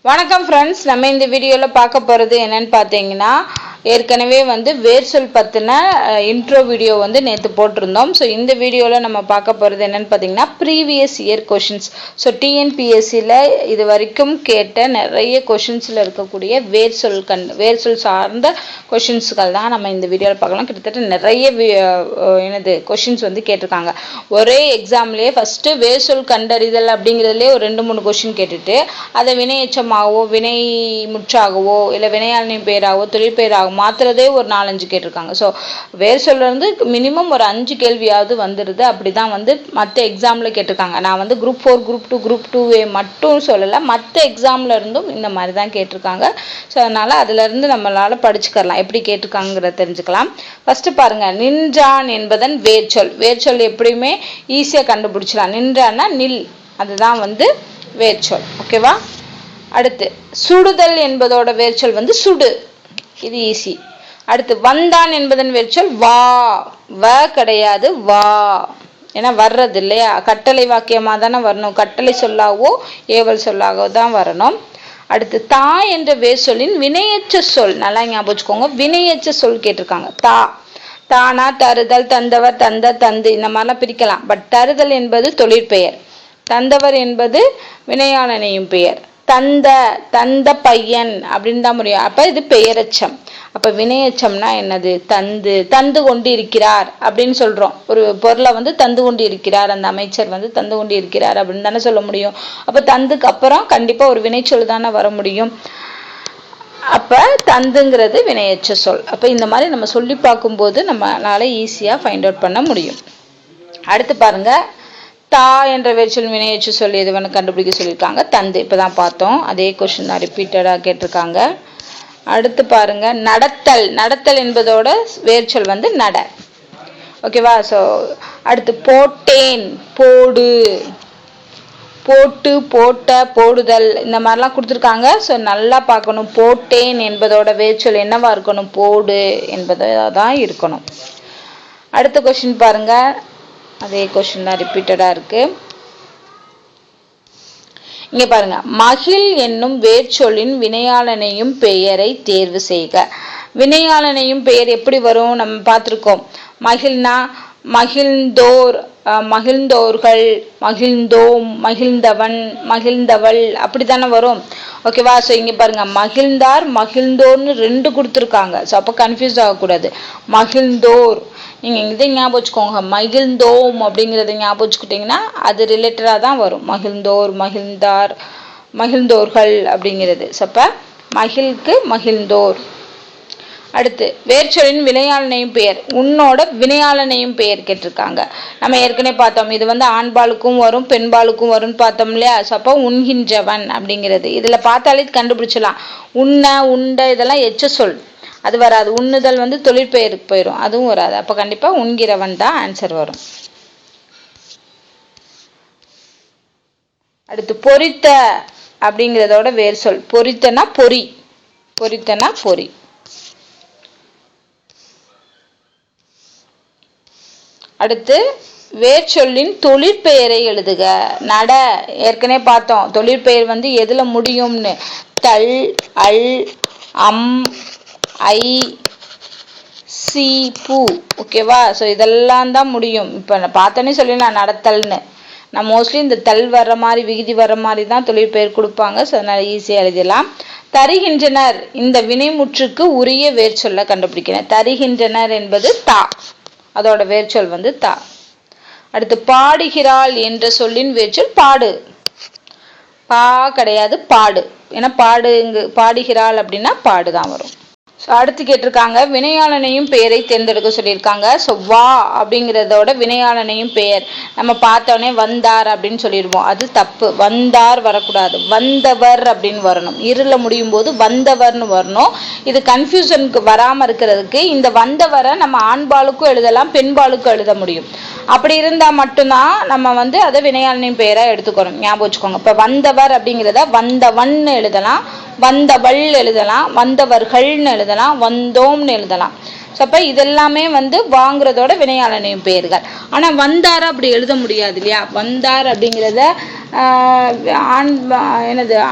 வணக்கம் ஃப்ரெண்ட்ஸ், நம்ம இந்த வீடியோவில் பார்க்க போகிறது என்னன்னு பார்த்தீங்கன்னா, ஏற்கனவே வேர் சொல் பற்றின இன்ட்ரோ வீடியோ நேற்று போட்டிருந்தோம். ஸோ இந்த வீடியோவில் நம்ம பார்க்க போகிறது என்னன்னு பார்த்தீங்கன்னா, ப்ரீவியஸ் இயர் கொஷின்ஸ். ஸோ டிஎன்பிஎஸ்சியில் இது வரைக்கும் கேட்ட நிறைய கொஷின்ஸில் இருக்கக்கூடிய வேர் சொல் சார்ந்த கொஷின்ஸ்கள் தான் நம்ம இந்த வீடியோவில் பார்க்கலாம். கிட்டத்தட்ட நிறைய கொஷின்ஸ் கேட்டிருக்காங்க. ஒரே எக்ஸாம்லேயே ஃபஸ்ட்டு வேர் சொல் கண்டறிதல் அப்படிங்கிறதுலே ஒரு 2-3 கொஷின் கேட்டுட்டு அதை வினையெச்சமாகவோ வினை முற்றாகவோ இல்லை வினையாளனை பேராகவோ தொழிற்பெயராகவோ மாற்றுறதே ஒரு 4-5 கேட்டிருக்காங்க. ஸோ வேர் சொல்லிருந்து மினிமம் ஒரு 5 கேள்வியாவது வந்துடுது. அப்படி தான் மற்ற எக்ஸாமில் கேட்டிருக்காங்க. நான் குரூப் 4 குரூப் 2 குரூப் 2A மட்டும் சொல்லலை, மற்ற எக்ஸாமில் இருந்தும் இந்த மாதிரி தான் கேட்டிருக்காங்க. ஸோ அதனால் அதிலிருந்து நம்மளால் படிச்சுக்கலாம், எப்படி கேட்டிருக்காங்கிறத தெரிஞ்சுக்கலாம். ஃபஸ்ட்டு பாருங்கள், நின்றான் என்பதன் வேர்ச்சொல். வேர்ச்சொல் எப்படியுமே ஈஸியாக கண்டுபிடிச்சலாம். நின்றான்னா நில், அதுதான் வேர்ச்சொல். ஓகேவா? அடுத்து சுடுதல் என்பதோட வேர்ச்சொல் சுடு, இது ஈஸி. அடுத்து வந்தான் என்பதன் வேர்ச்சொல் வா. வ கிடையாது, வா. ஏன்னா வர்றது இல்லையா, கட்டளை வாக்கியமாக தானே வரணும். கட்டளை சொல்லாகவோ ஏவல் சொல்லாகவோ தான் வரணும். அடுத்து தா என்ற வேர்ச்சொல்லின் வினையற்ற சொல். நல்லா ஞாபகம் வச்சுக்கோங்க, வினையற்ற சொல் கேட்டிருக்காங்க. தா, தானா, தருதல், தந்தவர், தந்த, தந்து, இந்த மாதிரிலாம் பிரிக்கலாம். பட் தருதல் என்பது தொழிற்பெயர், தந்தவர் என்பது வினையாளனையும் பெயர். தந்த, தந்த பையன் அப்படின்னு தான் முடியும். அப்ப இது பெயரச்சம். அப்ப வினையச்சம்னா என்னது? தந்து, தந்து கொண்டு இருக்கிறார் அப்படின்னு சொல்றோம். ஒரு பொருளை தந்து கொண்டு இருக்கிறார், அந்த அமைச்சர் தந்து கொண்டு இருக்கிறார் அப்படின்னு தானே சொல்ல முடியும். அப்ப தந்துக்கு அப்புறம் கண்டிப்பா ஒரு வினைச்சொல் தானே வர முடியும். அப்ப தந்துங்கிறது வினையச்ச சொல். அப்ப இந்த மாதிரி நம்ம சொல்லி பார்க்கும்போது நம்மளால ஈஸியா ஃபைண்ட் அவுட் பண்ண முடியும். அடுத்து பாருங்க, தா என்ற வேர்ச்சொல் வினையற்று சொல் எதுவன்னு கண்டுபிடிக்க சொல்லியிருக்காங்க. தந்து, இப்பதான் பார்த்தோம். அதே கொஸ்டின் தான் ரிப்பீட்டடா கேட்டிருக்காங்க. அடுத்து பாருங்க, நடத்தல். நடத்தல் என்பதோட வேர்ச்சொல் நட. ஓகேவா? ஸோ அடுத்து போட்டேன், போடு, போட்டு, போட்ட, போடுதல், இந்த மாதிரிலாம் கொடுத்துருக்காங்க. ஸோ நல்லா பார்க்கணும். போட்டேன் என்பதோட வேர்ச்சொல் என்னவா இருக்கணும்? போடு என்பதாக தான் இருக்கணும். அடுத்த கொஸ்டின் பாருங்க, அதே கொஸ்டின் தான் ரிப்பீட்டடா இருக்கு. இங்க பாருங்க, மகிழ் என்னும் வேர்ச்சொல்லின் வினையாளனையும் பெயரை தேர்வு செய்க. வினையாளனையும் பெயர் எப்படி வரும் நம்ம பார்த்திருக்கோம். மகிழ்னா மகிழ்ந்தோர், மகிழ்ந்தோர்கள், மகிழ்ந்தோம், மகிழ்ந்தவன், மகிழ்ந்தவள், அப்படித்தானே வரும். ஓகேவா? ஸோ இங்க பாருங்க, மகிழ்ந்தார் மகிழ்ந்தோர்னு 2 கொடுத்துருக்காங்க. ஸோ அப்போ கன்ஃபியூஸ் ஆகக்கூடாது. மகிழ்ந்தோர், நீங்க இதை ஞாபகம் வச்சுக்கோங்க. மகிழ்ந்தோம் அப்படிங்கிறத ஞாபகம் வச்சுக்கிட்டீங்கன்னா அது ரிலேட்டடாக தான் வரும். மகிழ்ந்தோர், மகிழ்ந்தார், மகிழ்ந்தோர்கள் அப்படிங்கிறது. அப்ப மகிழ்க்கு மகிழ்ந்தோர். அடுத்து வேர்ச்சொல்லின் வினையாளனையும் பெயர். உன்னோட வினையாளனையும் பெயர் கேட்டிருக்காங்க. நம்ம ஏற்கனவே பார்த்தோம், இது ஆண்பாலுக்கும் வரும் பெண்பாலுக்கும் வரும்னு பார்த்தோம் இல்லையா? அப்போ உண்கின்றவன் அப்படிங்கிறது இதுல பார்த்தாலே கண்டுபிடிச்சலாம். உண்ண, உண்ட, இதெல்லாம் எச்ச சொல், அது வராது. உண்ணுதல் தொழிற்பெயருக்கு போயிடும், அதுவும் வராது. அப்ப கண்டிப்பா உண்கிறவன் தான் ஆன்சர் வரும். அடுத்து பொரித்த அப்படிங்கிறதோட வேர் சொல். பொரித்தனா பொறி, பொரித்தனா பொறி. அடுத்து வேர்ச்சொல்லின் தொழிற்பெயரை எழுதுக. நட, ஏற்கனவே பார்த்தோம். தொழிற்பெயர் எதுல முடியும்னு. தல், அல், அம், ஐ, சி, பூ. ஓகேவா? ஸோ இதெல்லாம் தான் முடியும். இப்போ நான் பார்த்தோன்னே சொல்லிடலாம் நடத்தல்னு. நான் மோஸ்ட்லி இந்த தல் வர்ற மாதிரி விகுதி வர்ற மாதிரி தான் தொழிற்பெயர் கொடுப்பாங்க. ஸோ அதனால ஈஸியாக எழுதிடலாம். தருகின்றனர், இந்த வினைமுற்றுக்கு உரிய வேர்ச்சொல்லை கண்டுபிடிக்கிறேன். தருகின்றனர் என்பது தா, அதோட வேர்ச்சொல் தா. அடுத்து பாடுகிறாள் என்ற சொல்லின் வேர்ச்சொல் பாடு. பா கிடையாது, பாடு. ஏன்னா பாடுகிறாள் அப்படின்னா பாடுதான் வரும். அடுத்து கேட்டிருக்காங்க, வினையாளனையும் பெயரை தேர்ந்தெடுக்க சொல்லியிருக்காங்க. ஸோ வா அப்படிங்கிறதோட வினையாளனையும் பெயர் நம்ம பார்த்தோன்னே வந்தார் அப்படின்னு சொல்லிடுவோம், அது தப்பு. வந்தார் வரக்கூடாது, வந்தவர் அப்படின்னு வரணும். இருள முடியும் போது வந்தவர்னு வரணும். இது கன்ஃபியூஷனுக்கு வராமல் இருக்கிறதுக்கு இந்த வந்தவரை நம்ம ஆண்பாலுக்கும் எழுதலாம் பெண்பாலுக்கும் எழுத முடியும். அப்படி இருந்தால் மட்டும்தான் நம்ம அதை வினையாளனையும் பெயராக எடுத்துக்கிறோம். ஞாபகம் வச்சுக்கோங்க. இப்போ வந்தவர் அப்படிங்கிறத வந்தவன் எழுதலாம், வந்தவள் எழுதலாம், வந்தவர்கள்னு எழுதலாம், வந்தோம்னு எழுதலாம். அப்போ இதெல்லாமே வந்து வாங்குறதோட வினையாளனையும் பெயர்கள். ஆனால் வந்தார் அப்படி எழுத முடியாது இல்லையா? வந்தார் அப்படிங்கிறத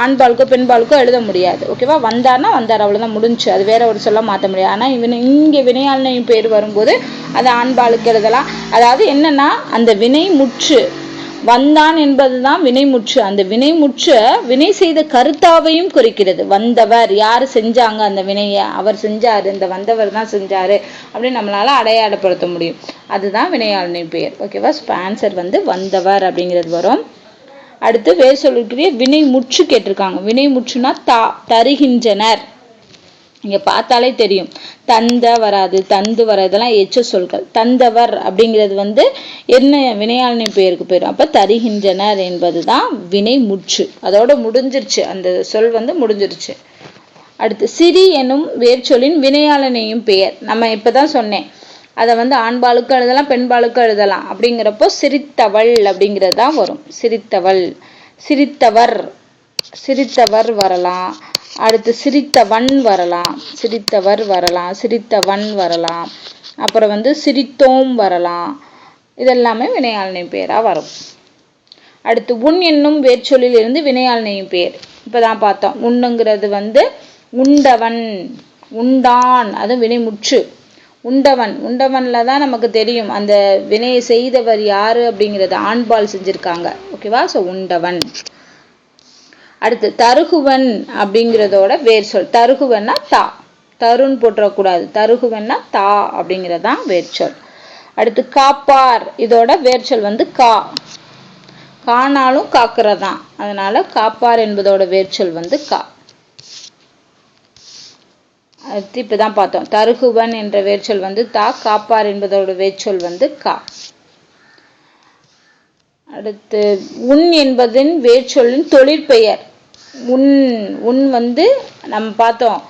ஆண்பாலுக்கோ பெண்பாலுக்கோ எழுத முடியாது. ஓகேவா? வந்தார்னா வந்தார், அவ்வளோதான், முடிஞ்சு. அது வேற ஒரு சொல்ல மாற்ற முடியாது. ஆனால் இங்கே வினையாளனையும் பெயர் வரும்போது அது ஆண்பாலுக்கு எழுதலாம். அதாவது என்னன்னா, அந்த வினை முற்று வந்தான் என்பதுதான் வினைமுற்று. அந்த வினைமுற்று வினை செய்த கருத்தாவையும் குறிக்கிறது. வந்தவர் யாரு செஞ்சாங்க, அந்த வினையை அவர் செஞ்சாரு, இந்த வந்தவர் தான் செஞ்சாரு அப்படின்னு நம்மளால அடையாளப்படுத்த முடியும். அதுதான் வினையாளனின் பெயர். ஓகேவா? இப்போ ஆன்சர் வந்து வந்தவர் அப்படிங்கிறது வரும். அடுத்து வேறு சொல்லக்கூடிய வினை முற்று கேட்டிருக்காங்க. வினை முற்றுனா தருகின்றனர். இங்க பார்த்தாலே தெரியும், தந்த வராது, தந்து வராது, இதெல்லாம் எச்ச சொற்கள். தந்தவர் அப்படிங்கிறது வந்து என்ன வினையாளனின் பெயருக்கு போயிடும். அப்ப தருகின்றனர் என்பதுதான் வினை முற்று. அதோட முடிஞ்சிருச்சு, அந்த சொல் வந்து முடிஞ்சிருச்சு. அடுத்து சிரி எனும் வேர்ச்சொல்லின் வினையாளனையும் பெயர். நம்ம இப்பதான் சொன்னேன், அதை வந்து ஆண்பாலுக்கு எழுதலாம், பெண்பாலுக்கு எழுதலாம். அப்படிங்கிறப்போ சிரித்தவள் அப்படிங்கிறது தான் வரும். சிரித்தவள், சிரித்தவர், சிரித்தவர் வரலாம். அடுத்து சிரித்தவன் வரலாம், சிரித்தவர் வரலாம், சிரித்தவன் வரலாம். அப்புறம் வந்து சிரித்தோம் வரலாம். இதெல்லாமே வினையாளனின் பெயரா வரும். அடுத்து உன் என்னும் வேர்ச்சொல்லில் இருந்து வினையாளனின் பெயர் இப்பதான் பார்த்தோம். உண்ணுங்கிறது வந்து உண்டவன், உண்டான், அது வினைமுற்று. உண்டவன், உண்டவன்ல தான் நமக்கு தெரியும் அந்த வினையை செய்தவர் யாரு அப்படிங்கிறது ஆண்பால் செஞ்சிருக்காங்க. ஓகேவா? ஸோ உண்டவன். அடுத்து தருகுவன் அப்படிங்கிறதோட வேர் சொல். தருகுவன்னா தா, தருன்னு போட்டுறக்கூடாது. தருகுவன்னா தா அப்படிங்கிறதான் வேர் சொல். அடுத்து காப்பார், இதோட வேர் சொல் வந்து கா. காணாலும் காக்கிறதான், அதனால காப்பார் என்பதோட வேர் சொல் வந்து கா. அடுத்து இப்பதான் பார்த்தோம், தருகுவன் என்ற வேர்ச்சொல் வந்து தா, காப்பார் என்பதோட வேர்ச்சொல் வந்து கா. அடுத்து உன் என்பதின் வேர்ச்சொல்லின் தொழிற்பெயர். உன், உன் வந்து நம்ம பார்த்தோம்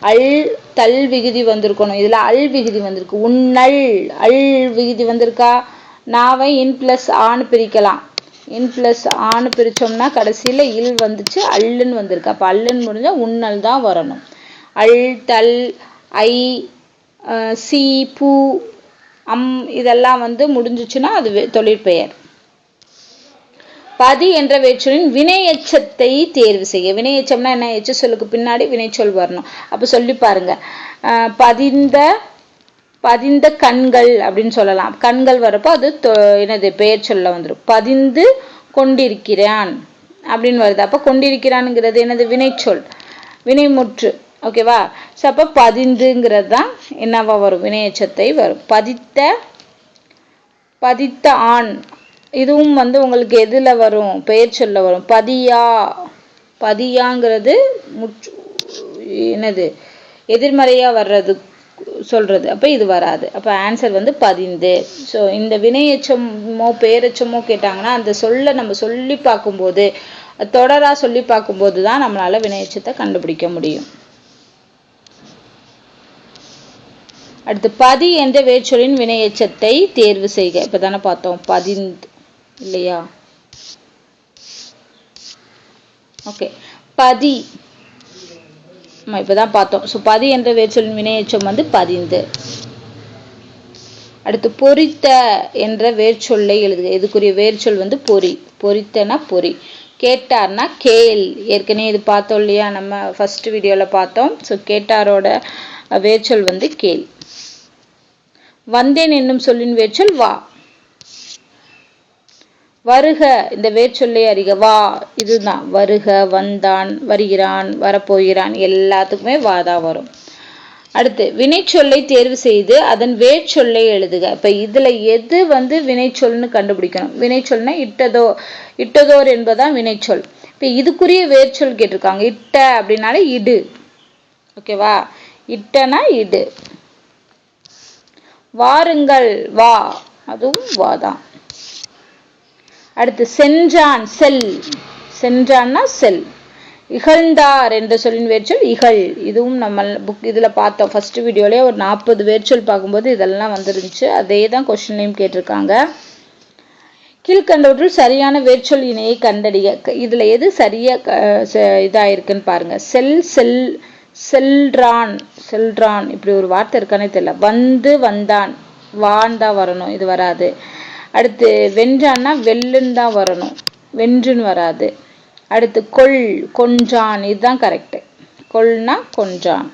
அல் தல் விகுதி வந்திருக்கணும், இதுல அல் விகுதி வந்திருக்கு. உன்னல், அல் விகுதி வந்திருக்கா? நாவை இன் பிளஸ் ஆன்னு பிரிக்கலாம். இன் பிளஸ் ஆன்னு பிரிச்சோம்னா கடைசியில இல் வந்துச்சு, அல்லுன்னு வந்திருக்கு. அப்ப அல்லுன்னு முடிஞ்சா உன்னல் தான் வரணும். அல் தல் ஐ சி பூ அம் இதெல்லாம் வந்து முடிஞ்சிச்சுன்னா அது தொழிற்பெயர். பதி என்ற வேர்ச்சொல்லின் வினை எச்சத்தை தேர்வு செய்ய. வினை எச்சம்னா என்ன? எச்ச சொல்லுக்கு பின்னாடி வினைச்சொல் வரணும். அப்ப சொல்லி பாருங்க. பதிந்த, பதிந்த கண்கள் அப்படின்னு சொல்லலாம். கண்கள் வரப்போ அது என்னது பெயர் சொல்ல வந்துடும். பதிந்து கொண்டிருக்கிறான் அப்படின்னு வருது. அப்ப கொண்டிருக்கிறான்ங்கிறது என்னது? வினைச்சொல், வினைமுற்று. ஓகேவா? ஸோ அப்போ பதிந்துங்கிறது தான் என்னவா வரும்? வினையச்சத்தை வரும். பதித்த, பதித்த ஆண், இதுவும் வந்து உங்களுக்கு எதுல வரும்? பெயர் சொல்ல வரும். பதியா, பதியாங்கிறது என்னது? எதிர்மறையா வர்றது சொல்றது. அப்ப இது வராது. அப்ப ஆன்சர் வந்து பதிந்து. ஸோ இந்த வினையச்சமோ பெயரச்சமோ கேட்டாங்கன்னா அந்த சொல்ல நம்ம சொல்லி பார்க்கும்போது, தொடரா சொல்லி பார்க்கும்போது தான் நம்மளால வினையச்சத்தை கண்டுபிடிக்க முடியும். அடுத்து பதி என்ற வேர்ச்சொல்லின் வினையச்சத்தை தேர்வு செய்க. இப்பதானே பார்த்தோம், பதிந்து இல்லையா? ஓகே, பதி நம்ம இப்பதான் பார்த்தோம். ஸோ பதி என்ற வேர்ச்சொல்லின் வினையச்சம் வந்து பதிந்து. அடுத்து பொறித்த என்ற வேர்ச்சொல்லை எழுதுக. இதுக்குரிய வேர்ச்சொல் வந்து பொறி. பொறித்தனா பொறி. கேட்டார்னா கேள். ஏற்கனவே இது பார்த்தோம் இல்லையா? நம்ம ஃபர்ஸ்ட் வீடியோல பார்த்தோம். ஸோ கேட்டாரோட வேர்ச்சொல் வந்து கேள். வந்தேன் என்னும் சொல்லின் வேர்ச்சொல் வா. வருக, இந்த வேர்ச்சொல்லை அறிக. வா, இதுதான். வருக, வந்தான், வருகிறான், வரப்போகிறான், எல்லாத்துக்குமே வாதா வரும். அடுத்து வினைச்சொல்லை தேர்வு செய்து அதன் வேர்ச்சொல்லை எழுதுக. இப்ப இதுல எது வந்து வினைச்சொல்னு கண்டுபிடிக்கணும். வினைச்சொல்னா இட்டதோ, இட்டதோர் என்பதான் வினைச்சொல். இப்ப இதுக்குரிய வேர்ச்சொல் கேட்டிருக்காங்க. இட்ட அப்படின்னாலே இடு. ஓகேவா? இட்டனா இடு. வாருங்கள், வா, அதுவும் வாதான். அடுத்து சென்றான், செல். சென்றான்னா செல். இகழ்ந்தார் என்ற சொல்லின் வேர்ச்சொல் இகழ். இதுவும் நம்ம இதுல பார்த்தோம். ஃபர்ஸ்ட் வீடியோலயே ஒரு 40 வேர்ச்சொல் பார்க்கும்போது இதெல்லாம் வந்துருந்துச்சு. அதே தான் கொஸ்டின்லையும் கேட்டிருக்காங்க. கீழ்கண்டவற்றில் சரியான வேர்ச்சொல் இணையை கண்டறிய. இதுல எது சரியா இதாயிருக்குன்னு பாருங்க. செல், செல், செல்றான் செல்றான் இப்படி ஒரு வார்த்தை இருக்கானே தெரியல. வந்து வந்தான் வான் தான் வரணும், இது வராது. அடுத்து வென்றான்னா வெல்லுன்னு தான் வரணும், வென்றுன்னு வராது. அடுத்து கொள் கொன்றான், இதுதான் கரெக்டு. கொள்னா கொன்றான்.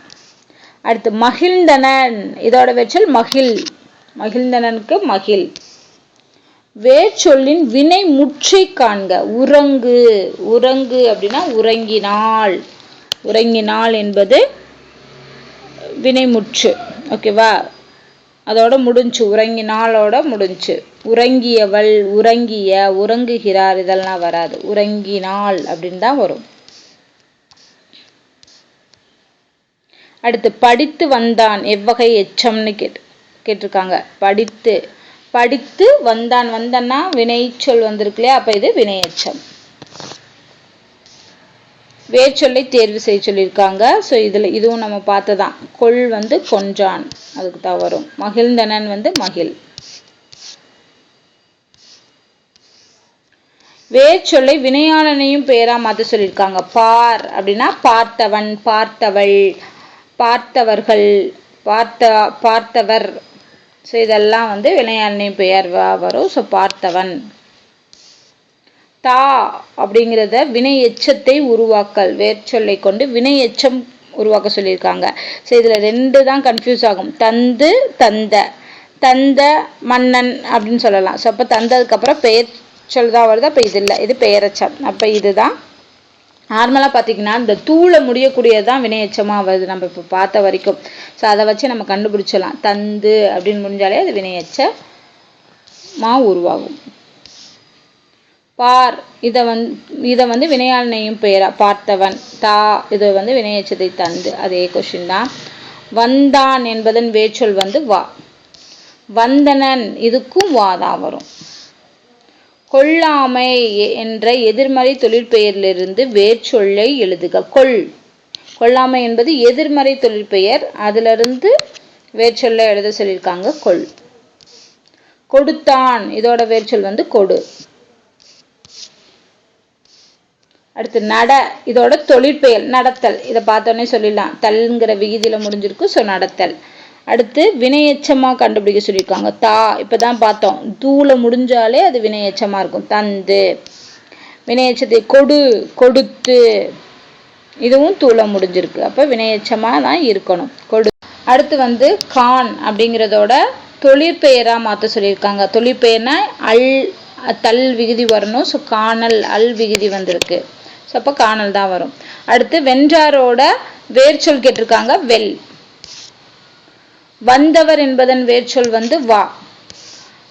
அடுத்து மகிழ்ந்தனன், இதோட வேர்ச்சொல் மகிழ், மகிழ்ந்தனனுக்கு மகிழ். வேர்ச்சொல்லின் வினை முற்றை காண்க. உறங்கு, உறங்கு அப்படின்னா உறங்கினாள், உறங்கினாள் என்பது வினைமுற்று. ஓகேவா, அதோட முடிஞ்சு, உறங்கினாளோட முடிஞ்சு. உறங்கியவள், உறங்கிய, உறங்குகிறார் இதெல்லாம் வராது, உறங்கினாள் அப்படின்னு தான் வரும். அடுத்து படித்து வந்தான் எவ்வகை எச்சம்னு கேட்டிருக்காங்க. படித்து, படித்து வந்தான், வந்தன்னா வினைச்சொல் வந்திருக்கு இல்லையா, அப்ப இது வினை எச்சம். வேர்ச்சொல்லை தேர்வு செய்ய சொல்லியிருக்காங்க. ஸோ இதுவும் நம்ம பார்த்ததான். கொள் வந்து கொன்றான், அதுக்கு தான் வரும். மகிழ்ந்தனன் வந்து மகிழ். வேர்ச்சொல்லை வினையாளனையும் பெயரா மாற்ற சொல்லியிருக்காங்க. பார் அப்படின்னா பார்த்தவன், பார்த்தவள், பார்த்தவர்கள், பார்த்தவர். ஸோ இதெல்லாம் வந்து வினையாளனையும் பெயர் வரும். ஸோ பார்த்தவன். தா அப்படிங்கிறத வினை எச்சத்தை உருவாக்கல், வேர்ச்சொல்லை கொண்டு வினை எச்சம் உருவாக்க சொல்லியிருக்காங்க. ஸோ இதில் ரெண்டு தான் கன்ஃபியூஸ் ஆகும். தந்து, தந்த, தந்த மன்னன் அப்படின்னு சொல்லலாம். ஸோ அப்போ தந்ததுக்கப்புறம் பெயர் சொல் தான் வருது, அப்போ இது இல்லை, இது பெயரெச்சம். அப்போ இதுதான் நார்மலாக பார்த்தீங்கன்னா இந்த தூளை முடியக்கூடியது தான் வினையெச்சமாக வருது நம்ம இப்போ பார்த்த வரைக்கும். ஸோ அதை வச்சு நம்ம கண்டுபிடிச்சிடலாம். தந்து அப்படின்னு முடிஞ்சாலே அது வினையெச்சமாக உருவாகும். பார் இதை வந்து வினையாளனையும் பெயரா பார்த்தவன். தா இது வந்து வினையெச்சத்தை தந்து, அதே கொஸ்டின் தான். வந்தான் என்பதன் வேர்ச்சொல் வந்து வா. வந்தனன் இதுக்கும் வா தான் வரும். கொள்ளாமை என்ற எதிர்மறை தொழிற்பெயரிலிருந்து வேர்ச்சொல்லை எழுதுக. கொள்ளாமை என்பது எதிர்மறை தொழிற்பெயர், அதிலிருந்து வேர்ச்சொல்லை எழுத சொல்லியிருக்காங்க. கொள். கொடுத்தான் இதோட வேர்ச்சொல் வந்து கொடு. அடுத்து நட இதோட தொழிற்பெயர் நடத்தல், இதை பார்த்தோன்னே சொல்லிடலாம், தல்ங்கிற விகுதியில முடிஞ்சிருக்கு. ஸோ நடத்தல். அடுத்து வினையெச்சமா கண்டுபிடிக்க சொல்லியிருக்காங்க. தா இப்பதான் பார்த்தோம், தூள முடிஞ்சாலே அது வினையெச்சமா இருக்கும். தந்து. வினையெச்சத்தை கொடு, கொடுத்து, இதுவும் தூள முடிஞ்சிருக்கு, அப்ப வினையெச்சமா தான் இருக்கணும். கொடு. அடுத்து வந்து கான் அப்படிங்கிறதோட தொழிற்பெயரா மாற்ற சொல்லியிருக்காங்க. தொழிற்பெயர்னா அல் தல் விகுதி வரணும். ஸோ காணல் அல் விகுதி வந்திருக்கு. ஸோ அப்போ காணல் தான் வரும். அடுத்து வென்றாரோட வேர்ச்சொல் கேட்டிருக்காங்க. வெல். வந்தவர் என்பதன் வேர்ச்சொல் வந்து வா.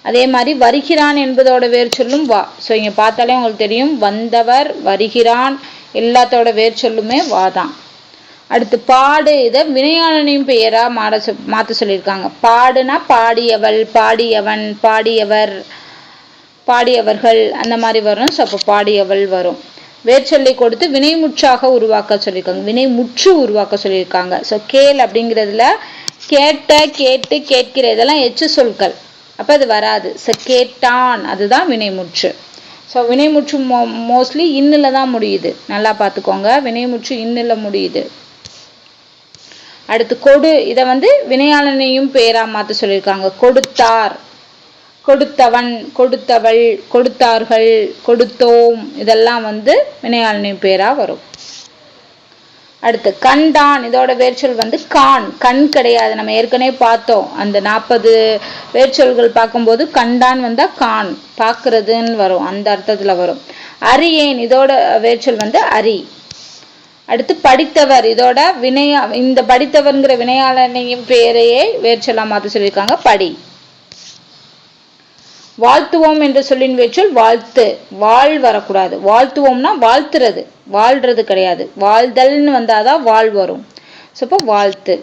அதே மாதிரி வருகிறான் என்பதோட வேர்ச்சொல்லும் வா. ஸோ இங்கே பார்த்தாலே உங்களுக்கு தெரியும், வந்தவர், வருகிறான் எல்லாத்தோட வேர்ச்சொல்லுமே வா தான். அடுத்து பாடு இதை வினையாளனையும் பெயரா மாற்ற சொல்லியிருக்காங்க. பாடுனா பாடியவள், பாடியவன், பாடியவர், பாடியவர்கள் அந்த மாதிரி வரும். ஸோ அப்போ பாடியவள் வரும். வேர்ச்சொல்லை கொடுத்து வினைமுற்றாக உருவாக்க சொல்லியிருக்காங்க, வினைமுற்று உருவாக்க சொல்லியிருக்காங்க. ஸோ கேள் அப்படிங்கிறதுல கேட்ட, கேட்டு, கேட்கிற இதெல்லாம் எச்சு சொற்கள், அப்போ அது வராது. ஸோ கேட்டான் அதுதான் வினைமுற்று. ஸோ வினைமுற்று மோஸ்ட்லி இன்னில தான் முடியுது, நல்லா பார்த்துக்கோங்க. வினைமுற்று இன்னில முடியுது. அடுத்து கொடு இதை வந்து வினையாளனையும் பெயரா மாற்ற சொல்லியிருக்காங்க. கொடுத்தார், கொடுத்தவன், கொடுத்தவள், கொடுத்தார்கள், கொடுத்தோம் இதெல்லாம் வந்து வினையாளனையும் பெயரா வரும். அடுத்து கண்டான் இதோட வேர்ச்சொல் வந்து கான். கண் கிடையாது, நம்ம ஏற்கனவே பார்த்தோம். அந்த 40 வேர்ச்சொல்கள் பார்க்கும்போது கண்டான் வந்தா கான், பார்க்கறதுன்னு வரும், அந்த அர்த்தத்துல வரும். அறியேன் இதோட வேர்ச்சொல் வந்து அறி. அடுத்து படித்தவர் இதோட இந்த படித்தவர்ங்கிற வினையாளனையும் பெயரையே வேர்ச்சொல்லா மாற்ற சொல்லியிருக்காங்க. படி. வாழ்த்துவோம் என்ற சொல்லின் வேர்ச்சொல் வாழ்த்து. வாழ் வரக்கூடாது. வாழ்த்துவோம்னா வாழ்த்துறது, வாழ்றது கிடையாது. வாழ்தல்னு வந்தாதான் வாழ் வரும். இப்போ வாழ்த்து.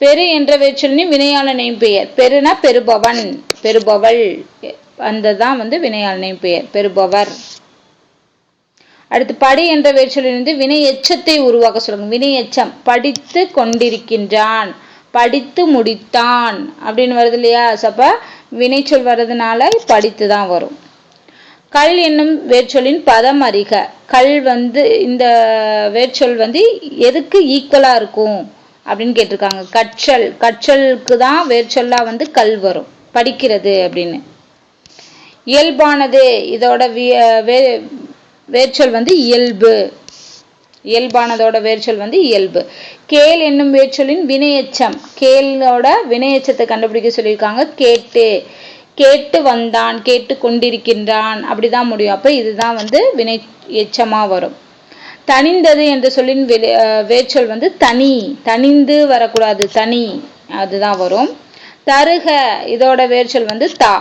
பெரு என்ற வேர்ச்சொல்லின் வினையாளனையும் பெயர். பெருனா பெறுபவன், பெறுபவள், அந்த தான் வந்து வினையாளனையும் பெயர், பெறுபவர். அடுத்து படி என்ற வேர்ச்சொல்லிலிருந்து வினை எச்சத்தை உருவாக்க சொல்லுங்க. வினை எச்சம் படித்து கொண்டிருக்கின்றான், படித்து முடித்தான் அப்படின்னு வருது இல்லையா. அப்ப வினைச்சொல் வர்றதுனால படித்து தான் வரும். கல் என்னும் வேர்ச்சொல்லின் பதம் அறிக. கல் வந்து இந்த வேர்ச்சொல் வந்து எதுக்கு ஈக்குவலா இருக்கும் அப்படின்னு கேட்டிருக்காங்க. கற்றல், கற்றலுக்கு தான் வேர்ச்சொல்லா வந்து கல் வரும், படிக்கிறது அப்படின்னு. இயல்பானது, இதோட வேர்ச்சொல் வந்து இயல்பு. இயல்பானதோட வேர்ச்சொல் வந்து இயல்பு. கேள் என்னும் வேர்ச்சொல்லின் வினையெச்சம். கேளோட வினையெச்சத்தை கண்டுபிடிக்க சொல்லியிருக்காங்க. கேட்டு, கேட்டு வந்தான், கேட்டு கொண்டிருக்கின்றான், அப்படிதான் முடியும். அப்ப இதுதான் வந்து வினை எச்சமா வரும். தனிந்தது என்ற சொல்லின் வேர்ச்சொல் வந்து தனி. தனிந்து வரக்கூடாது, தனி, அதுதான் வரும். தருக, இதோட வேர்ச்சொல் வந்து தா.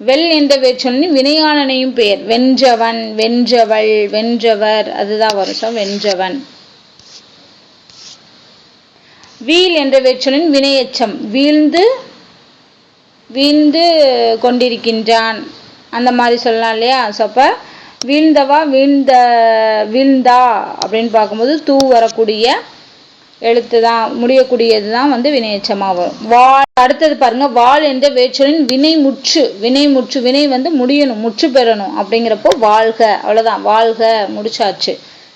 வெல் என்ற வேர்ச்சொல்லின் வினையாளனையும் பெயர். வென்றவன், வென்றவள், வென்றவர், அதுதான் வரும். ஸோ வென்றவன். வீழ் என்ற வேர்ச்சொல்லின் வினையெச்சம். வீழ்ந்து, வீழ்ந்து கொண்டிருக்கின்றான், அந்த மாதிரி சொல்லலாம் இல்லையா? ஸோ அப்போ வீழ்ந்தவா, வீழ்ந்த, வீழ்ந்தா அப்படின்னு பார்க்கும்போது தூ வரக்கூடிய எழுத்து தான், முடியக்கூடியது தான் வந்து வினையெச்சமாக வரும். வாழ். அடுத்தது பாருங்க, வாழ் என்ற வேர்ச்சொல்லின் வினை முற்று. வினை முற்று, வினை வந்து முடியணும், முற்று பெறணும். அப்படிங்கிறப்போ வாழ்க, அவ்வளோதான், வாழ்க முடிச்சாச்சு.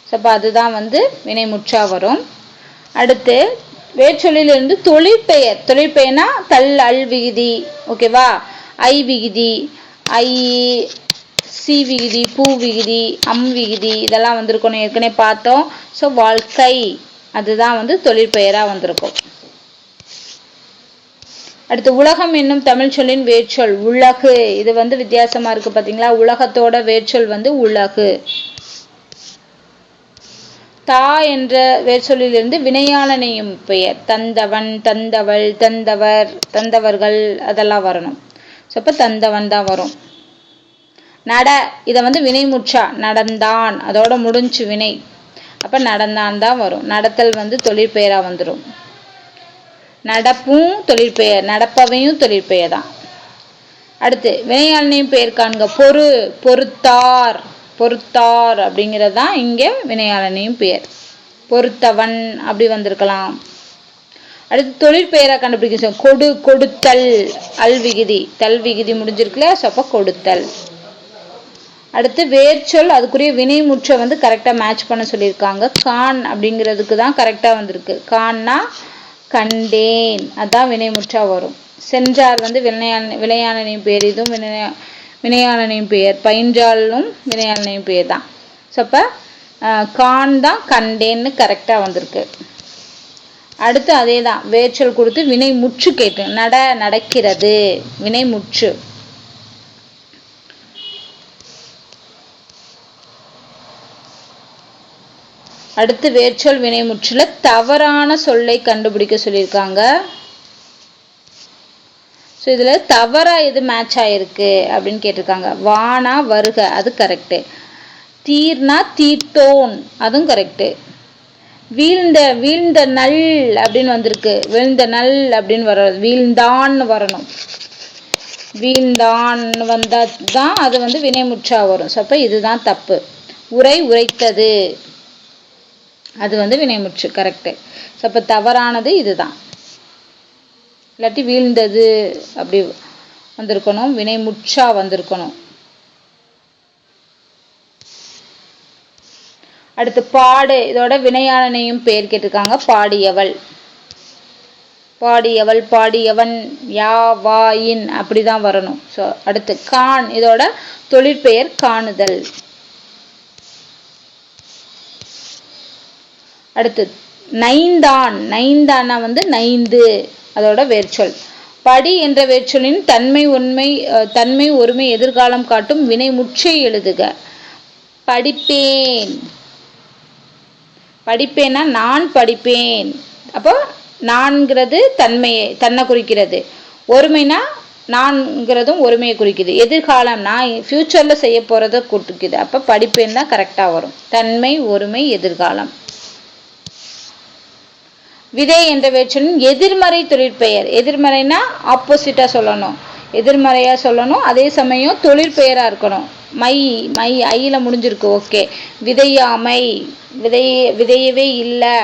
ஸோ அப்போ அதுதான் வந்து வினை முற்றா வரும். அடுத்து வேர்ச்சொல்லிலிருந்து தொழிற்பெயர். தொழிற்பெயர்னா தல் அல் விகுதி, ஓகேவா? ஐ விகுதி, ஐ சி விகுதி, பூ விகுதி, அம் விகுதி, இதெல்லாம் வந்திருக்கணும், ஏற்கனவே பார்த்தோம். ஸோ வாழ்க்கை, அதுதான் வந்து தொழிற்பெயராக வந்திருக்கும். அடுத்து உலகம் என்னும் தமிழ் சொல்லின் வேர்ச்சொல் உலகு. இது வந்து வித்தியாசமா இருக்கு பார்த்தீங்களா? உலகத்தோட வேர்ச்சொல் வந்து உலகு. தா என்ற வேர்ச்சொல்லிலிருந்து வினையாளனையும் பெயர். தந்தவன், தந்தவள், தந்தவர், தந்தவர்கள், அதெல்லாம் வரணும். ஸோ அப்போ தந்தவன் தான் வரும். நட, இதை வந்து வினைமுற்றா, நடந்தான், அதோட முடிஞ்சு வினை. அப்போ நடந்தான் தான் வரும். நடத்தல் வந்து தொழிற்பெயராக வந்துடும். நடப்பும் தொழிற்பெயர், நடப்பவையும் தொழிற்பெயர் தான். அடுத்து வினையாளனையும் பெயர் காண்க. பொறு, பொறுத்தார், பொறுத்தார் அப்படிங்கிறது தான் இங்கே வினையாளனையும் பெயர். பொறுத்தவன் அப்படி வந்திருக்கலாம். அடுத்து தொழிற்பெயராக கண்டுபிடிக்க. கொடு, கொடுத்தல், அல் விகுதி, தல் விகுதி முடிஞ்சிருக்குல்ல, ஸோ அப்போ கொடுத்தல். அடுத்து வேர்ச்சொல், அதுக்குரிய வினைமுற்றை வந்து கரெக்டாக மேட்ச் பண்ண சொல்லியிருக்காங்க. கான் அப்படிங்கிறதுக்கு தான் கரெக்டாக வந்திருக்கு. கான்னா கண்டேன், அதான் வினைமுற்றா வரும். சென்றார் வந்து வினையாளனையும் பெயர், இதுவும் வினையாளனையும் பெயர். பயின்றாலும் வினையாளனையும் பெயர் தான். ஸோ அப்போ கான் தான் கண்டேன்னு கரெக்டாக வந்திருக்கு. அடுத்து அதே தான், வேர்ச்சொல் கொடுத்து வினை முற்று கேட்டு. நட, நடக்கிறது, வினை முற்று. அடுத்து வேர்ச்சொல் வினைமுற்றுல தவறான சொல்லை கண்டுபிடிக்க சொல்லியிருக்காங்க. ஸோ இதில் தவறா எது மேட்ச் ஆயிருக்கு அப்படின்னு கேட்டிருக்காங்க. வானா வருக, அது கரெக்டு. தீர்னா தீர்த்தோன், அதுவும் கரெக்டு. வீழ்ந்த, வீழ்ந்த நல் அப்படின்னு வந்திருக்கு. வீழ்ந்த நல் அப்படின்னு வர, வீழ்ந்தான்னு வரணும். வீழ்ந்தான் வந்தால் தான் அது வந்து வினைமுற்றா வரும். ஸோ அப்போ இதுதான் தப்பு. உரை, உரைத்தது, அது வந்து வினைமுற்று, கரெக்டு. ஸோ அப்போ தவறானது இதுதான். இல்லாட்டி வீழ்ந்தது அப்படி வந்திருக்கணும், வினைமுற்றா வந்திருக்கணும். அடுத்து பாடு, இதோட வினையாளனையும் பெயர் கேட்டிருக்காங்க. பாடியவள், பாடியவள், பாடியவன், யா வா இன் அப்படிதான் வரணும். ஸோ அடுத்து கான், இதோட தொழிற்பெயர் காணுதல். அடுத்து நைந்தான், நைந்தானா வந்து நைந்து, அதோட வேர்ச்சொல். படி என்ற வேர்ச்சொல்லின் தன்மை உண்மை, தன்மை ஒருமை எதிர்காலம் காட்டும் வினை முற்றை எழுதுக. படிப்பேன், படிப்பேன்னா நான் படிப்பேன். அப்போ நான்கிறது தன்மையை, தன்னை குறிக்கிறது. ஒருமைனா நான்கிறதும் ஒருமையை குறிக்குது. எதிர்காலம், நான் ஃபியூச்சரில் செய்ய போகிறத குறிக்குது. அப்போ படிப்பேன் தான் கரெக்டாக வரும். தன்மை, ஒருமை, எதிர்காலம். விதை என்ற வேர்ச்சொல்லின் எதிர்மறை தொழிற்பெயர். எதிர்மறைனா ஆப்போசிட்டாக சொல்லணும், எதிர்மறையாக சொல்லணும். அதே சமயம் தொழிற்பெயராக இருக்கணும். மை, மை ஐயில் முடிஞ்சிருக்கு, ஓகே. விதையாமை, விதையவே இல்லை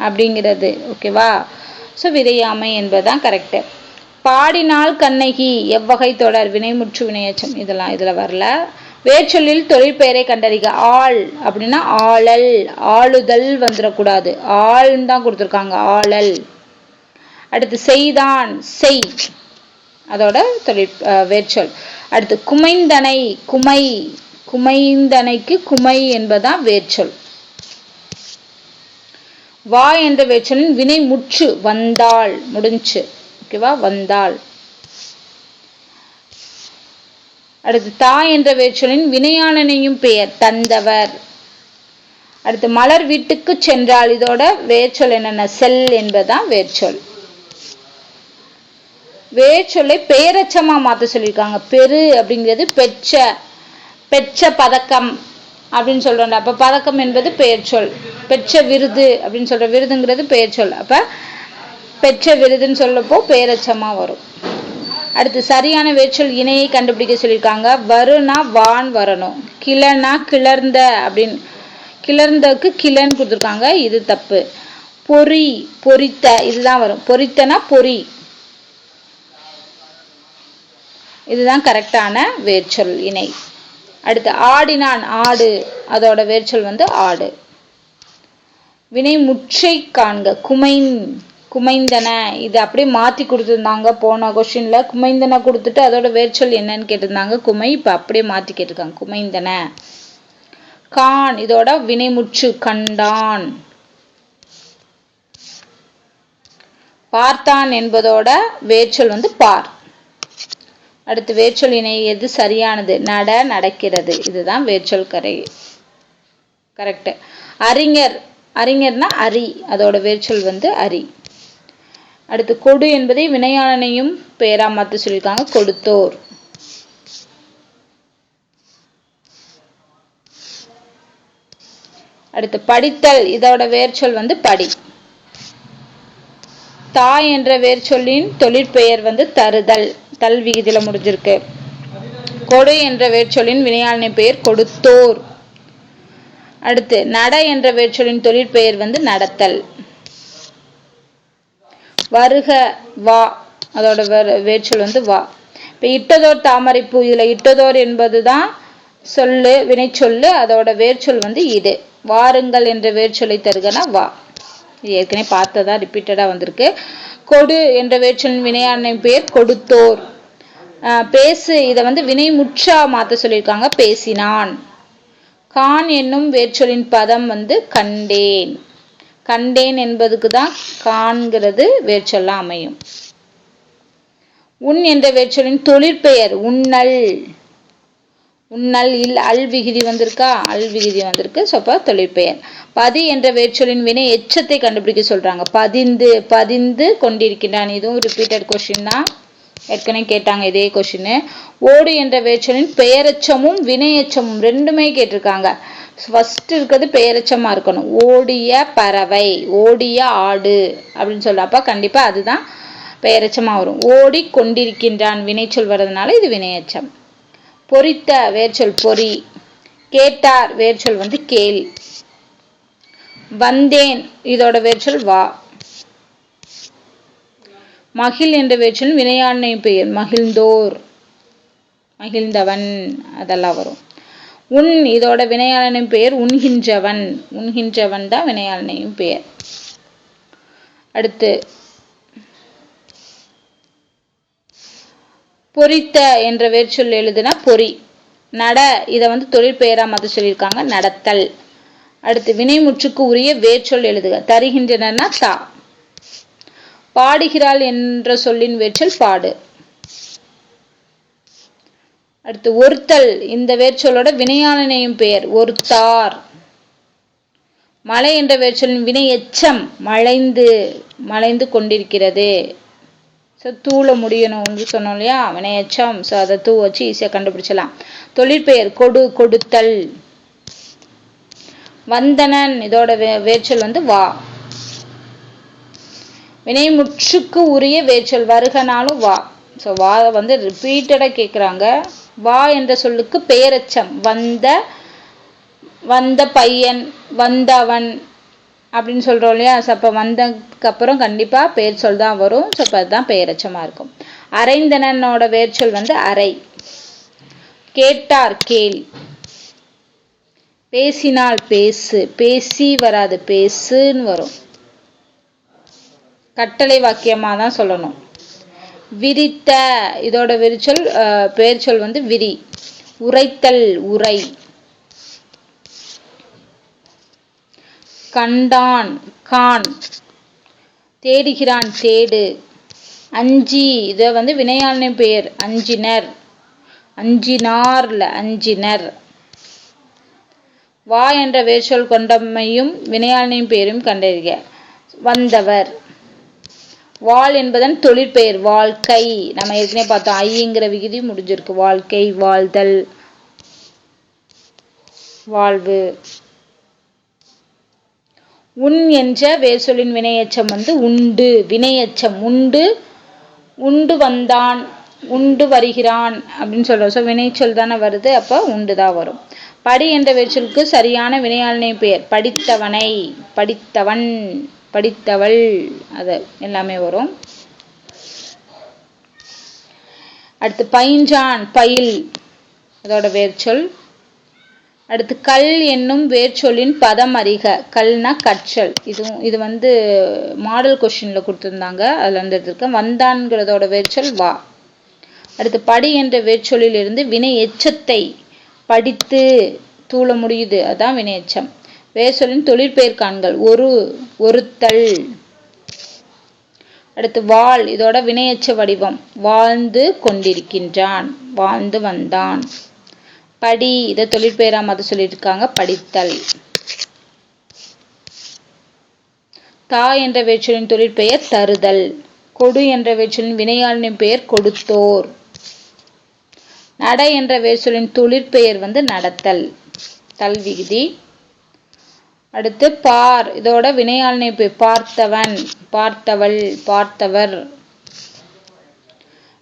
அப்படிங்கிறது, ஓகேவா? ஸோ விதையாமை என்பதுதான் கரெக்டு. பாடினால் கண்ணகி எவ்வகை தொடர் வினைமுற்று வினையச்சம் இதெல்லாம் இதுல வரல. வேர்ச்சொல்லில் தொழிற்பெயரை கண்டறிக. ஆள் அப்படின்னா ஆளல், ஆளுதல் வந்துடக்கூடாது, ஆள்ன்னு தான் கொடுத்துருக்காங்க, ஆளல். அடுத்து செய்தான், செய் அதோட வேர்ச்சொல். அடுத்து குமைந்தனை, குமை, குமைந்தனைக்கு குமை என்பதுதான் வேர்ச்சொல். வா என்ற வேர்ச்சொல்லின் வினை முற்று வந்தாள், முடிஞ்சு, ஓகேவா, வந்தாள். அடுத்து தா என்ற வேர்ச்சொல்லின் வினையாளனையும் பெயர் தந்தவர். அடுத்து மலர் வீட்டுக்கு சென்றால் இதோட வேர்ச்சொல் என்னென்ன, செல் என்பதுதான் வேர்ச்சொல். வேர்ச்சொல்லை பெயரச்சமா மாத்த சொல்லியிருக்காங்க. பெரு அப்படிங்கிறது பெற்ற, பெற்ற பதக்கம் அப்படின்னு சொல்றோம். அப்ப பதக்கம் என்பது பெயர்ச்சொல். பெற்ற விருது அப்படின்னு சொல்ற, விருதுங்கிறது பெயர்ச்சொல். அப்ப பெற்ற விருதுன்னு சொல்லப்போ பெயரச்சமா வரும். அடுத்து சரியான வேர்ச்சொல் இணையை கண்டுபிடிக்க சொல்லியிருக்காங்க. வருனா வான் வரணும், கிளனா கிளர்ந்த அப்படின்னு, கிளர்ந்தக்கு கிளன்னு கொடுத்துருக்காங்க, இது தப்பு. பொறி, பொறித்த இதுதான் வரும், பொறித்தனா பொறி, இதுதான் கரெக்டான வேர்ச்சொல் இணை. அடுத்து ஆடினான், ஆடு அதோட வேர்ச்சொல் வந்து ஆடு. வினை முற்றை காண்க. குமைன், குமைந்தன இது அப்படியே மாத்தி கொடுத்துருந்தாங்க போன கொஸ்டின்ல. குமைந்தன கொடுத்துட்டு அதோட வேர்ச்சொல் என்னன்னு கேட்டிருந்தாங்க, குமை. இப்ப அப்படியே மாத்தி கேட்டிருக்காங்க, குமைந்தன. கான் இதோட வினைமுற்று கண்டான். பார்த்தான் என்பதோட வேர்ச்சொல் வந்து பார். அடுத்து வேர்ச்சொல் இணை எது சரியானது, நட, நடக்கிறது, இதுதான் வேர்ச்சொல் கரெக்ட். அறிஞர், அறிஞர்னா அரி அதோட வேர்ச்சொல் வந்து அரி. அடுத்து கொடு என்பதை வினையாளனையும் பெயரா மாத்த சொல்லியிருக்காங்க, கொடுத்தோர். அடுத்து படித்தல் இதோட வேர்ச்சொல் வந்து படி. தாய் என்ற வேர்ச்சொல்லின் தொழிற்பெயர் வந்து தருதல், தல் விகுதியில முடிஞ்சிருக்கு. கொடு என்ற வேர்ச்சொல்லின் வினையாளனை பெயர் கொடுத்தோர். அடுத்து நட என்ற வேர்ச்சொல்லின் தொழிற்பெயர் வந்து நடத்தல். வருக, வா அதோட வேர்ச்சொல் வந்து வா. இப்ப இட்டதோர் தாமரைப்பூ, இதுல இட்டதோர் என்பதுதான் சொல்லு, வினைச்சொல்லு, அதோட வேர்ச்சொல் வந்து இது. வாருங்கள் என்ற வேர்ச்சொல்லை தருகனா வா, இது ஏற்கனவே பார்த்ததா ரிப்பீட்டடா வந்திருக்கு. கொடு என்ற வேர்ச்சொல்லின் வினையாளனை பெயர் கொடுத்தோர். பேசு இதை வந்து வினை முற்றா மாத்த சொல்லியிருக்காங்க, பேசினான். கான் என்னும் வேர்ச்சொல்லின் பதம் வந்து கண்டேன். கண்டேன் என்பதுக்கு தான் காண்கிறது வேர்ச்சொல்லா அமையும். உன் என்ற வேர்ச்சொல்லின் தொழிற்பெயர் உண்ணல். உண்ணல் இல் அல் விகுதி வந்திருக்கா, அல் விகுதி வந்திருக்கு, சொப்ப தொழிற்பெயர். பதி என்ற வேர்ச்சொல்லின் வினை எச்சத்தை கண்டுபிடிக்க சொல்றாங்க. பதிந்து, பதிந்து கொண்டிருக்கிறான், இதுவும் ரிப்பீட்டட் கொஸ்டின் தான், ஏற்கனவே கேட்டாங்க இதே கொஸ்டின். ஓடு என்ற வேர்ச்சொல்லின் பெயரெச்சமும் வினையெச்சமும் ரெண்டுமே கேட்டிருக்காங்க. ஃபர்ஸ்ட் இருக்கிறது பெயரெச்சமா இருக்கணும். ஓடிய பறவை, ஓடிய ஆடு அப்படின்னு சொல்றப்ப கண்டிப்பா அதுதான் பெயரெச்சமா வரும். ஓடி கொண்டிருக்கின்றான் வினைச்சொல் வர்றதுனால இது வினையெச்சம். பொறித்த வேர்ச்சொல் பொறி. கேட்டார் வேர்ச்சொல் வந்து கேள். வந்தேன் இதோட வேர்ச்சொல் வா. மகிழ் என்ற வேர்ச்சொல் வினையாளனை பெயர் மகிழ்ந்தோர், மகிழ்ந்தவன் அதெல்லாம் வரும். உன் இதோட வினையாளனின் பெயர் உண்கின்றவன், உண்கின்றவன் தான் வினையாளனின் பெயர். அடுத்து பொறித்த என்ற வேர்ச்சொல் எழுதுனா பொறி. நட இதை வந்து தொழிற்பெயரா மாத்த சொல்லியிருக்காங்க, நடத்தல். அடுத்து வினைமுற்றுக்கு உரிய வேர்ச்சொல் எழுதுக. தருகின்றனா தா. பாடுகிறாள் என்ற சொல்லின் வேர்ச்சொல் பாடு. அடுத்து ஒருத்தல் இந்த வேர்ச்சொல்லோட வினையாளனையும் பெயர் ஒருத்தார். மழை என்ற வேர்ச்சொல்லின் வினை எச்சம் மழைந்து, மழைந்து கொண்டிருக்கிறது. ஸோ தூள முடியணும்னு சொன்னோம் இல்லையா, வினை எச்சம். ஸோ அதை தூ வச்சு ஈஸியாக கண்டுபிடிச்சலாம். தொழிற்பெயர் கொடு, கொடுத்தல். வந்தனன் இதோட வேர்ச்சொல் வந்து வா. வினைமுற்றுக்கு உரிய வேர்ச்சொல் வருகனாலும் வா. ஸோ வா வந்து ரிப்பீட்டடாக கேட்குறாங்க. வா என்ற சொல்லுக்கு பெயரெச்சம் வந்த, வந்த பையன், வந்தவன் அப்படின்னு சொல்றோம் இல்லையா. ஸோ அப்போ வந்ததுக்கு அப்புறம் கண்டிப்பாக பெயர் சொல் தான் வரும். ஸோ அப்போ அதுதான் பெயரெச்சமாக இருக்கும். அரைந்தனனோட வேர்ச்சொல் வந்து அரை. கேட்டார் கேள். பேசினால் பேசு. பேசி வராது, பேசுன்னு வரும். கட்டளை வாக்கியமா தான் சொல்லணும். விரித்த, இதோட விரிச்சொல் பெயர்ச்சொல் வந்து விரி. உரைத்தல் உரை. கண்டான் கான். தேடுகிறான் தேடு. அஞ்சி, இத வந்து வினையாளனின் பெயர். அஞ்சினர். அஞ்சினார்ல அஞ்சினர். வா என்ற வேர்ச்சொல் கொண்டமையும் வினையாளனின் பெயரும் கண்டறிக. வந்தவர். வாழ் என்பதன் தொழிற்பெயர் வாழ்க்கை. நம்ம ஏற்கனவே பார்த்தோம், ஐங்கிற விகுதி முடிஞ்சிருக்கு. வாழ்க்கை, வாழ்தல், வாழ்வு. உன் என்ற வேர்ச்சொல்லின் வினையெச்சம் வந்து உண்டு. வினையெச்சம் உண்டு. உண்டு வந்தான், உண்டு வருகிறான் அப்படின்னு சொல்றோம். ஸோ வினைச்சொல் தானே வருது, அப்போ உண்டு தான் வரும். படி என்ற வேர்ச்சொலுக்கு சரியான வினையாளனை பெயர். படித்தவனை, படித்தவன், படித்தவள், அது எல்லாமே வரும். அடுத்து பயின்றான் பயில், அதோட வேர்ச்சொல். அடுத்து கல் என்னும் வேர்ச்சொல்லின் பதம் அறிக. கல்னா கற்றல். இது வந்து மாடல் கொஸ்டின்ல கொடுத்துருந்தாங்க, அதுல இருந்து எடுத்திருக்கேன். வந்தான்கிறதோட வேர்ச்சொல் வா. அடுத்து படி என்ற வேர்ச்சொல்லில் இருந்து வினை எச்சத்தை படித்து தூள முடியுது, அதான் வினை எச்சம். வேர்ச்சொல்லின் தொழிற்பெயர் காண்கள். ஒரு, ஒருத்தல். அடுத்து வாழ், இதோட வினையெச்ச வடிவம். வாழ்ந்து கொண்டிருக்கின்றான், வாழ்ந்து வந்தான். படி, இதை தொழிற்பெயரா மாத்த சொல்லியிருக்காங்க, படித்தல். தா என்ற வேர்ச்சொல்லின் தொழிற்பெயர் தருதல். கொடு என்ற வேர்ச்சொல்லின் வினையாளனின் பெயர் கொடுத்தோர். நட என்ற வேர்ச்சொல்லின் தொழிற்பெயர் வந்து நடத்தல், தல் விகுதி. அடுத்து பார், இதோட வினையாளனை பெயர் பார்த்தவன், பார்த்தவள், பார்த்தவர்.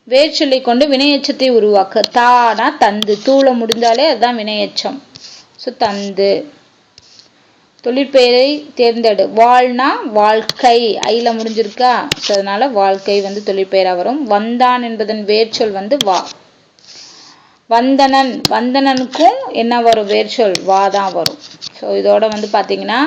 வேர்ச்சொல்லை கொண்டு வினையெச்சத்தை உருவாக்க. தானா தந்து, தூள முடிந்தாலே அதுதான் வினையெச்சம். ஸோ தந்து. தொழிற்பெயரை தேர்ந்தெடு. வாழ்னா வாழ்க்கை, ஐல முடிஞ்சிருக்கா, ஸோ அதனால வாழ்க்கை வந்து தொழிற்பெயரா வரும். வந்தான் என்பதன் வேர்ச்சொல் வந்து வா. வந்தனன், வந்தனனுக்கும் என்ன வரும் வேர்ச்சொல்? வா தான் வரும். ஸோ இதோட வந்து பார்த்தீங்கன்னா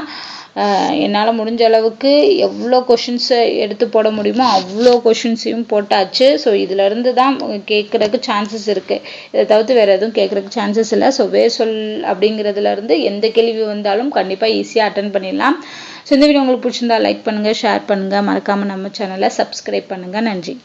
என்னால் முடிஞ்ச அளவுக்கு எவ்வளோ கொஷின்ஸை எடுத்து போட முடியுமோ அவ்வளோ கொஷின்ஸையும் போட்டாச்சு. ஸோ இதிலேருந்து தான் கேட்குறதுக்கு சான்சஸ் இருக்குது. இதை தவிர்த்து வேறு எதுவும் கேட்குறதுக்கு சான்சஸ் இல்லை. ஸோ வேர்ச்சொல் அப்படிங்கிறதுலேருந்து எந்த கேள்வி வந்தாலும் கண்டிப்பாக ஈஸியாக அட்டன் பண்ணிடலாம். ஸோ இந்த வீடியோ உங்களுக்கு பிடிச்சிருந்தா லைக் பண்ணுங்கள், ஷேர் பண்ணுங்கள், மறக்காமல் நம்ம சேனலை சப்ஸ்கிரைப் பண்ணுங்கள். நன்றி.